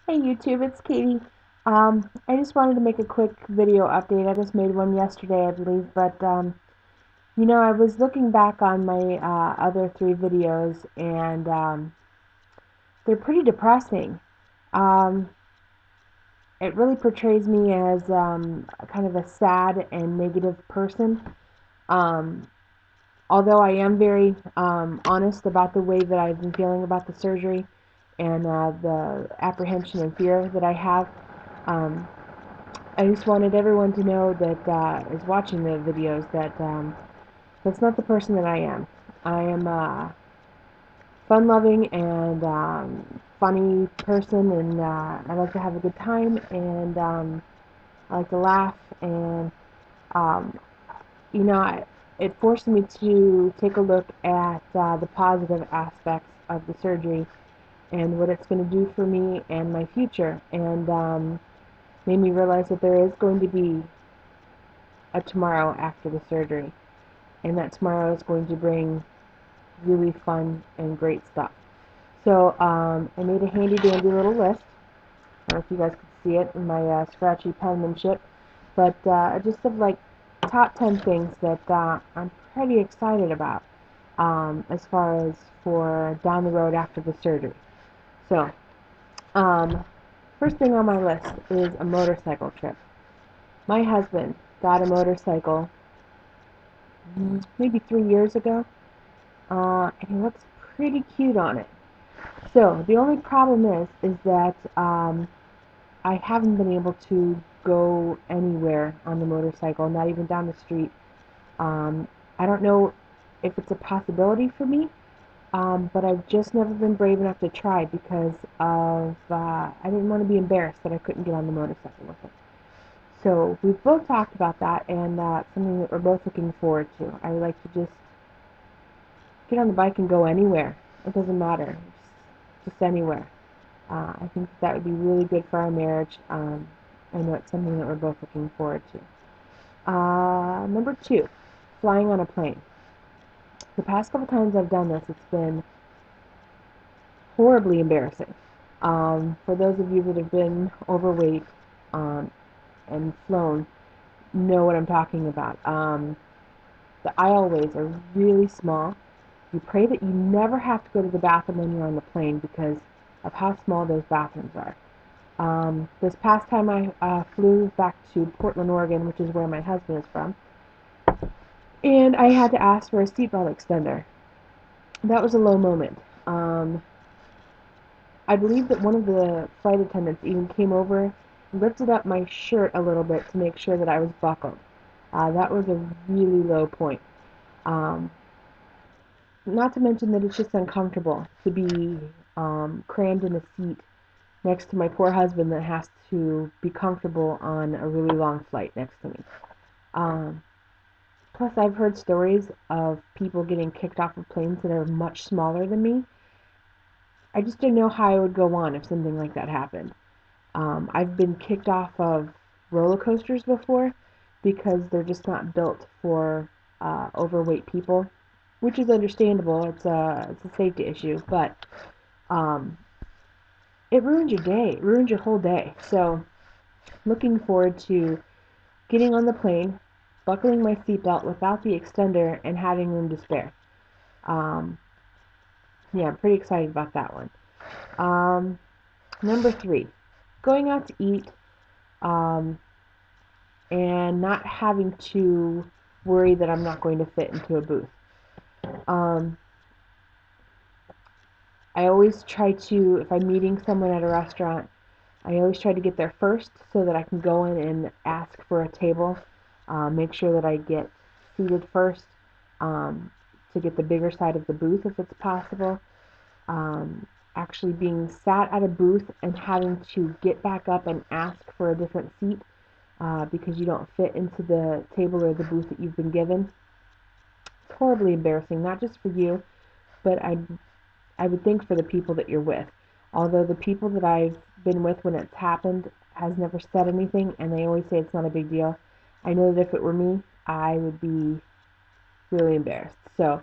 Hey YouTube, it's Katie. I just wanted to make a quick video update. I just made one yesterday, I believe, but I was looking back on my other three videos, and they're pretty depressing. Um, it really portrays me as kind of a sad and negative person. Um, Although I am very honest about the way that I've been feeling about the surgery and the apprehension and fear that I have. Um, I just wanted everyone to know that is watching the videos that that's not the person that I am. I am a fun-loving and funny person, and I like to have a good time, and I like to laugh, and um, it forced me to take a look at the positive aspects of the surgery and what it's going to do for me and my future, and made me realize that there is going to be a tomorrow after the surgery, and that tomorrow is going to bring really fun and great stuff. So I made a handy dandy little list. I don't know if you guys could see it in my scratchy penmanship, but just of like top 10 things that I'm pretty excited about as far as for down the road after the surgery. So, um, first thing on my list is a motorcycle trip. My husband got a motorcycle maybe 3 years ago, and he looks pretty cute on it. So the only problem is that I haven't been able to go anywhere on the motorcycle, not even down the street. I don't know if it's a possibility for me, but I've just never been brave enough to try because of I didn't want to be embarrassed that I couldn't get on the motorcycle with him. So we've both talked about that, and something that we're both looking forward to. I like to just get on the bike and go anywhere. It doesn't matter, just anywhere. I think that would be really good for our marriage. I know it's something that we're both looking forward to. Number two, flying on a plane. The past couple times I've done this, it's been horribly embarrassing. For those of you that have been overweight um, and flown, know what I'm talking about. The aisleways are really small. You pray that you never have to go to the bathroom when you're on the plane because of how small those bathrooms are. This past time I flew back to Portland, Oregon, which is where my husband is from, and I had to ask for a seatbelt extender. That was a low moment. I believe that one of the flight attendants even came over, lifted up my shirt a little bit to make sure that I was buckled. That was a really low point. Um, Not to mention that it's just uncomfortable to be crammed in a seat next to my poor husband that has to be comfortable on a really long flight next to me. Um, Plus, I've heard stories of people getting kicked off of planes that are much smaller than me. I just didn't know how I would go on if something like that happened. I've been kicked off of roller coasters before because they're just not built for overweight people, which is understandable. It's a safety issue, but um, it ruins your day. It ruins your whole day. So, looking forward to getting on the plane, buckling my seatbelt without the extender, and having room to spare. Um, yeah, I'm pretty excited about that one. Um, Number three, going out to eat um, and not having to worry that I'm not going to fit into a booth. Um, I always try to, if I'm meeting someone at a restaurant, I always try to get there first so that I can go in and ask for a table. Make sure that I get seated first um, to get the bigger side of the booth if it's possible. Actually being sat at a booth and having to get back up and ask for a different seat because you don't fit into the table or the booth that you've been given. It's horribly embarrassing, not just for you, but I would think for the people that you're with. Although the people that I've been with when it's happened has never said anything, and they always say it's not a big deal. I know that if it were me, I would be really embarrassed. So,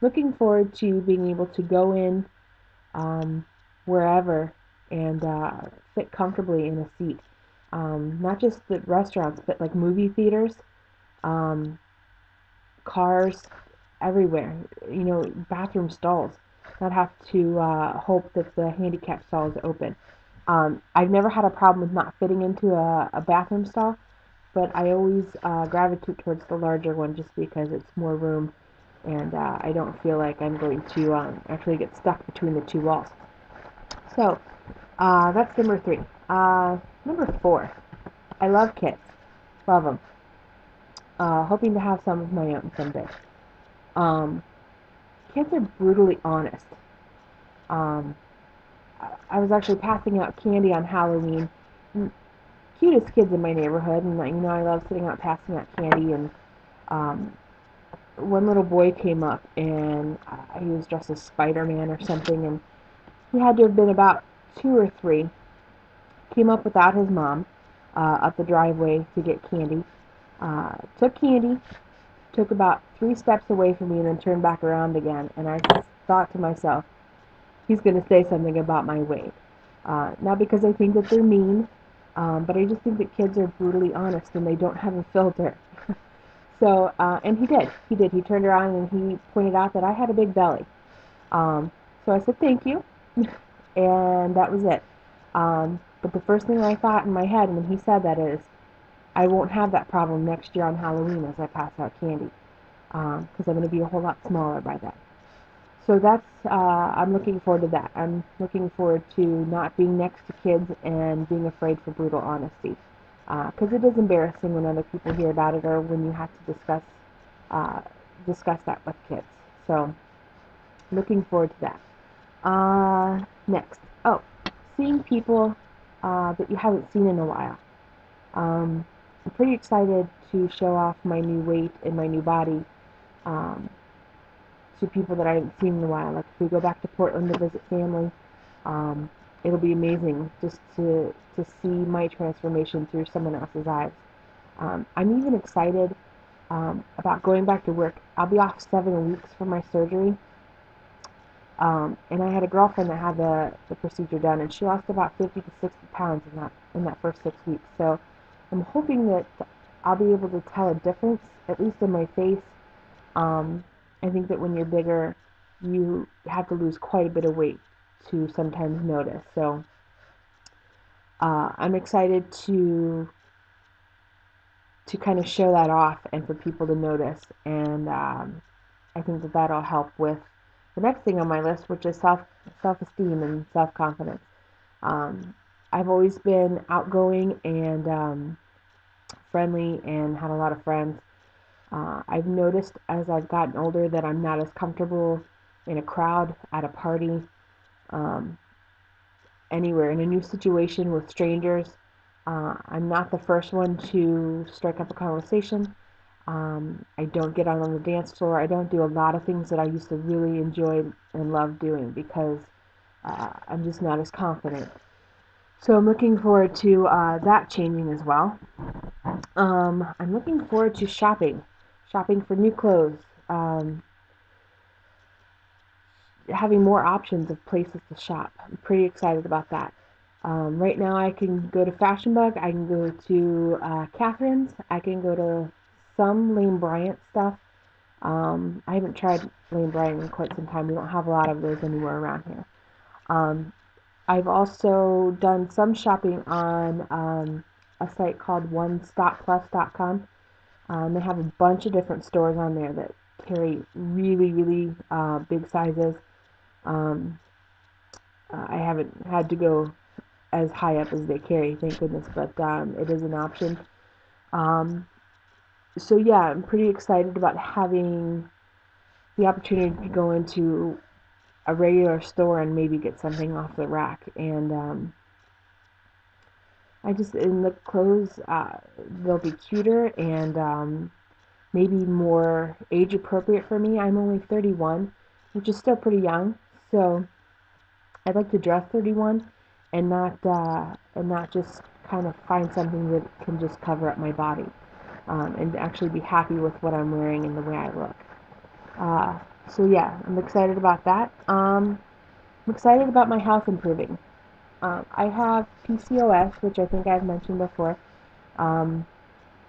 looking forward to being able to go in um, wherever and fit comfortably in a seat. Not just the restaurants, but like movie theaters, um, cars, everywhere. You know, bathroom stalls. Not have to hope that the handicap stall is open. I've never had a problem with not fitting into a bathroom stall, but I always gravitate towards the larger one just because it's more room and I don't feel like I'm going to actually get stuck between the two walls. So that's number three. Number four, I love kids. Love them. Hoping to have some of my own someday. Um, Kids are brutally honest. Um, I was actually passing out candy on Halloween. Cutest kids in my neighborhood, and you know I love sitting out passing out candy. And um, one little boy came up, and he was dressed as Spider-Man or something, and he had to have been about 2 or 3. Came up without his mom up the driveway to get candy. Took candy, took about 3 steps away from me, and then turned back around again. And I thought to myself, he's going to say something about my weight. Not because I think that they're mean, but I just think that kids are brutally honest and they don't have a filter. So, and he did. He did. He turned around and he pointed out that I had a big belly. So I said thank you, and that was it. But the first thing I thought in my head when he said that is, I won't have that problem next year on Halloween as I pass out candy, because I'm going to be a whole lot smaller by then. So I'm looking forward to that. I'm looking forward to not being next to kids and being afraid for brutal honesty. Because it is embarrassing when other people hear about it or when you have to uh, discuss that with kids. So looking forward to that. Next. Oh, seeing people that you haven't seen in a while. I'm pretty excited to show off my new weight and my new body. Um, to people that I haven't seen in a while. Like if we go back to Portland to visit family, it'll be amazing just to see my transformation through someone else's eyes. I'm even excited about going back to work. I'll be off 7 weeks from my surgery. And I had a girlfriend that had the procedure done, and she lost about 50 to 60 pounds in that first 6 weeks. So I'm hoping that I'll be able to tell a difference, at least in my face. I think that when you're bigger, you have to lose quite a bit of weight to sometimes notice. So I'm excited to kind of show that off and for people to notice. And I think that that'll help with the next thing on my list, which is self-esteem and self-confidence. Um, I've always been outgoing and friendly and had a lot of friends. I've noticed as I've gotten older that I'm not as comfortable in a crowd, at a party, um, anywhere, in a new situation with strangers. I'm not the first one to strike up a conversation. I don't get out on the dance floor. I don't do a lot of things that I used to really enjoy and love doing because I'm just not as confident. So I'm looking forward to that changing as well. I'm looking forward to shopping for new clothes, having more options of places to shop. I'm pretty excited about that. Right now, I can go to Fashion Bug, I can go to Catherine's, I can go to some Lane Bryant stuff. I haven't tried Lane Bryant in quite some time. We don't have a lot of those anywhere around here. Um, I've also done some shopping on a site called OneStopPlus.com. They have a bunch of different stores on there that carry really, really big sizes. Um, I haven't had to go as high up as they carry, thank goodness, but it is an option. Um, so yeah, I'm pretty excited about having the opportunity to go into a regular store and maybe get something off the rack. And I just, in the clothes, they'll be cuter and maybe more age appropriate for me. I'm only 31, which is still pretty young, so I'd like to dress 31 and not just kind of find something that can just cover up my body, and actually be happy with what I'm wearing and the way I look. So yeah, I'm excited about that. I'm excited about my health improving. I have PCOS, which I think I've mentioned before. Um,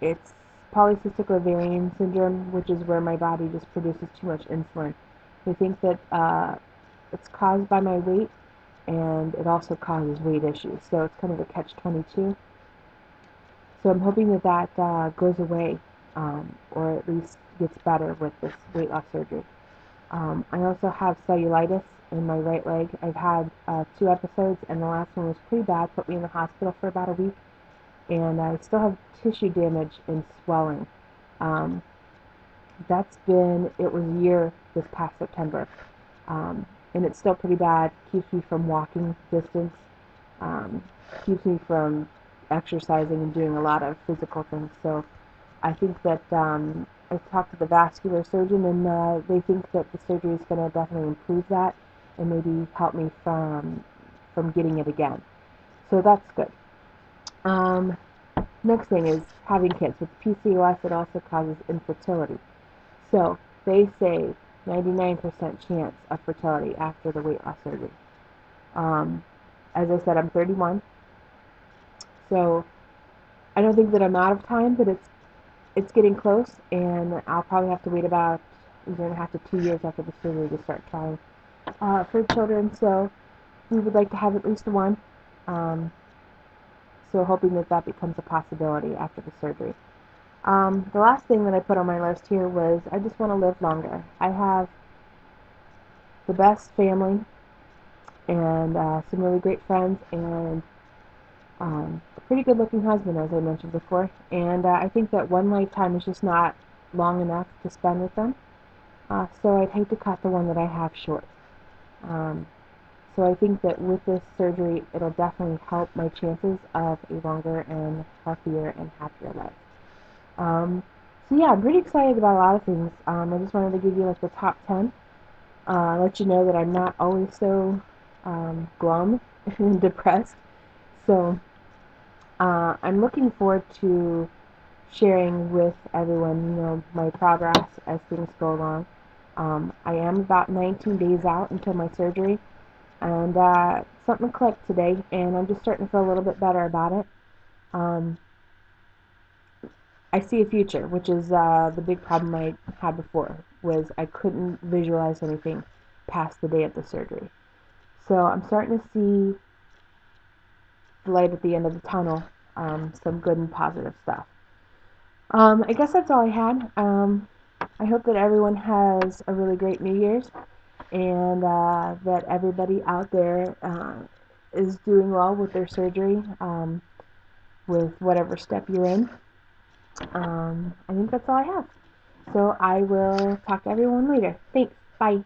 it's polycystic ovarian syndrome, which is where my body just produces too much insulin. They think that it's caused by my weight, and it also causes weight issues. So it's kind of a catch-22. So I'm hoping that goes away, or at least gets better with this weight loss surgery. I also have cellulitis in my right leg. I've had 2 episodes, and the last one was pretty bad. Put me in the hospital for about a week, and I still have tissue damage and swelling. Um, it was a year this past September, um, and it's still pretty bad. Keeps me from walking distance, um, keeps me from exercising and doing a lot of physical things. So I think that I talked to the vascular surgeon, and they think that the surgery is going to definitely improve that and maybe help me from getting it again. So that's good. Um, Next thing is having kids. With PCOS, it also causes infertility. So they say 99% chance of fertility after the weight loss surgery. Um, as I said, I'm 31, so I don't think that I'm out of time, but it's getting close, and I'll probably have to wait about 1.5 to 2 years after the surgery to start trying for children. So we would like to have at least one. Um, so hoping that that becomes a possibility after the surgery. The last thing that I put on my list here was I just want to live longer. I have the best family and some really great friends and a pretty good looking husband, as I mentioned before. And I think that one lifetime is just not long enough to spend with them. So I'd hate to cut the one that I have short. Um, so I think that with this surgery, it'll definitely help my chances of a longer and healthier and happier life. Um, so yeah, I'm pretty excited about a lot of things. I just wanted to give you like the top 10. Let you know that I'm not always so glum and depressed. So I'm looking forward to sharing with everyone, my progress as things go along. I am about 19 days out until my surgery, and something clicked today, and I'm just starting to feel a little bit better about it. Um, I see a future, which is the big problem I had before, was I couldn't visualize anything past the day of the surgery. So I'm starting to see the light at the end of the tunnel, some good and positive stuff. I guess that's all I had. I hope that everyone has a really great New Year's, and that everybody out there is doing well with their surgery, with whatever step you're in. I think that's all I have. So I will talk to everyone later. Thanks. Bye.